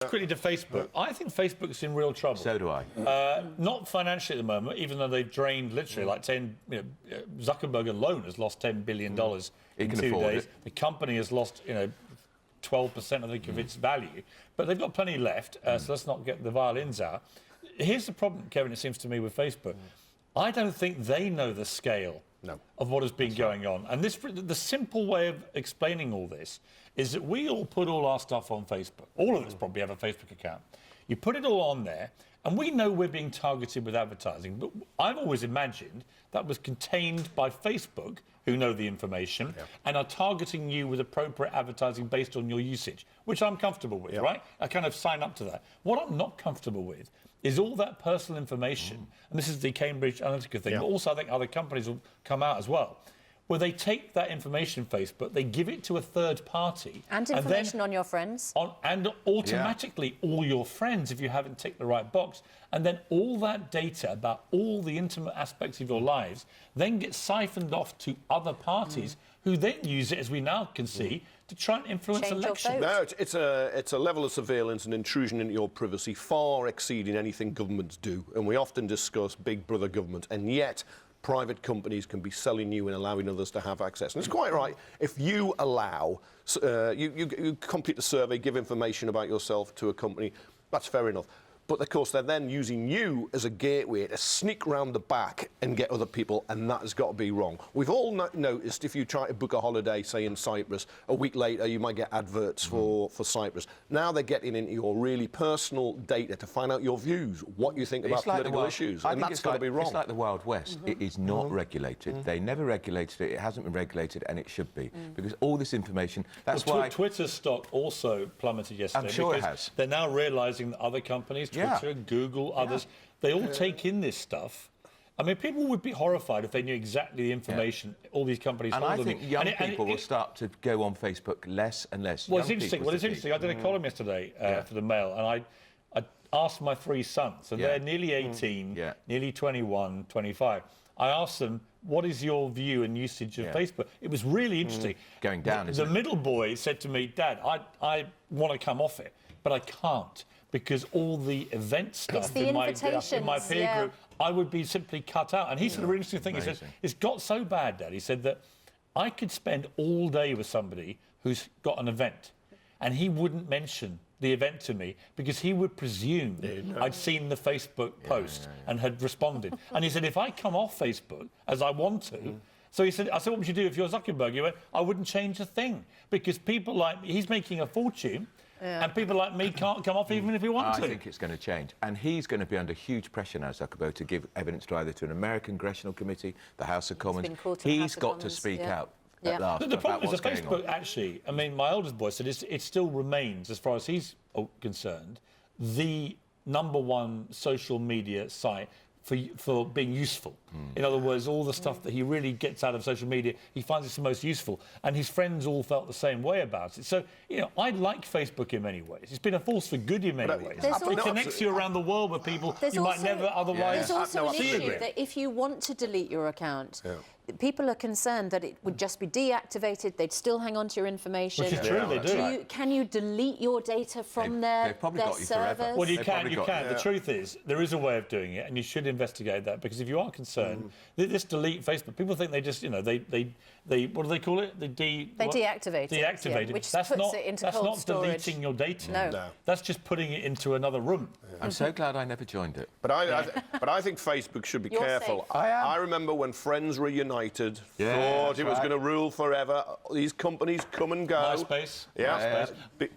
Quickly to Facebook. I think Facebook's in real trouble. So do I. Not financially at the moment, even though they've drained literally like 10. Zuckerberg alone has lost $10 billion in 2 days. The company has lost, 12%, I think, of its value. But they've got plenty left, so let's not get the violins out. Here's the problem, Kevin, it seems to me, with Facebook. I don't think they know the scale of what has been going on. And the simple way of explaining all this is that we all put all our stuff on Facebook. All of us probably have a Facebook account. You put it all on there, and we know we're being targeted with advertising. But I've always imagined that was contained by Facebook, who know the information, and are targeting you with appropriate advertising based on your usage, which I'm comfortable with, right? I kind of sign up to that. What I'm not comfortable with is all that personal information, and this is the Cambridge Analytica thing, but also I think other companies will come out as well, where they take that information, Facebook, they give it to a third party. And information on your friends. And automatically all your friends, if you haven't ticked the right box. And then all that data about all the intimate aspects of your lives then gets siphoned off to other parties who then use it, as we now can see, to try and influence elections. No, it's a level of surveillance and intrusion into your privacy far exceeding anything governments do. And we often discuss big brother government, and yet private companies can be selling you and allowing others to have access. And it's quite right, if you allow, you complete the survey, give information about yourself to a company, that's fair enough. But, of course, they're then using you as a gateway to sneak round the back and get other people, and that has got to be wrong. We've all noticed if you try to book a holiday, say, in Cyprus, a week later you might get adverts for Cyprus. Now they're getting into your really personal data to find out your views, what you think about political issues, and that's got to be wrong. It's like the Wild West. It is not regulated. They never regulated it. It hasn't been regulated, and it should be, because all this information... That's why Twitter stock also plummeted yesterday. I'm sure it has. They're now realising that other companies, Twitter, Google, others, they all take in this stuff. I mean, people would be horrified if they knew exactly the information all these companies hold. And I think young people will start to go on Facebook less and less. Well, it's interesting. I did a column yesterday for the Mail, and I asked my 3 sons, and they're nearly 18, nearly 21, 25. I asked them, what is your view and usage of Facebook? It was really interesting. Going down, isn't it? The middle boy said to me, Dad, I want to come off it, but I can't, because all the event stuff in my peer group, I would be simply cut out. And he said a really interesting thing. He said, it's got so bad, Dad. He said that I could spend all day with somebody who's got an event, and he wouldn't mention the event to me because he would presume I'd seen the Facebook post and had responded. And he said, if I come off Facebook, as I want to, so he said, I said, what would you do if you're Zuckerberg? He went, I wouldn't change a thing, because people like me, he's making a fortune, and people like me can't come off even if he wants to. I think it's going to change. And he's going to be under huge pressure now, Zuckerberg, to give evidence to either to an American Congressional Committee, the House of Commons. He's got to speak out at last. But the problem is that Facebook, actually, I mean, my oldest boy said it still remains, as far as he's concerned, the #1 social media site for being useful. In other words, all the stuff that he really gets out of social media, he finds it's the most useful. And his friends all felt the same way about it. So, I like Facebook in many ways. It's been a force for good in many ways. It connects you around the world with people you might never otherwise see. There's also an issue that if you want to delete your account, people are concerned that it would just be deactivated, they'd still hang on to your information. Which is true, they do. Can you delete your data from their servers? Well, you can. The truth is, there is a way of doing it, and you should investigate that, because if you are concerned, this delete Facebook, people think they just, they what do they call it? They deactivate it, which puts it into cold storage. That's not deleting your data. No. That's just putting it into another room. I'm so glad I never joined it. But I think Facebook should be careful. I remember when Friends reunited, thought it was going to rule forever. These companies come and go. MySpace.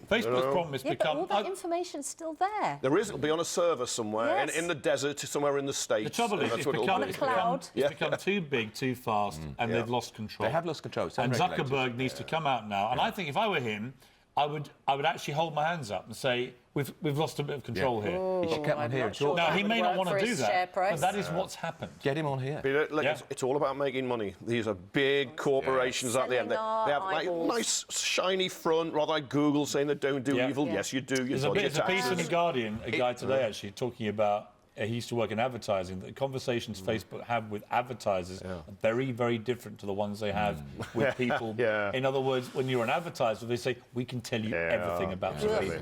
Facebook's problem is become... but all that information's still there. There is. It'll be on a server somewhere, in the desert, somewhere in the States. The trouble is, it's become too big, too fast, and they've lost control. They have lost control. And Zuckerberg needs to come out now. And I think if I were him, I would actually hold my hands up and say, we've lost a bit of control here. He should come on here and talk. Now, he may not want to do that, but that is what's happened. Get him on here. It's all about making money. These are big corporations at the end. They have nice, shiny front, rather like Google saying they don't do evil. Yes, you do. There's a piece in The Guardian, a guy today actually talking about, he used to work in advertising, the conversations Facebook have with advertisers are very, very different to the ones they have with people. In other words, when you're an advertiser, they say, we can tell you everything about the people.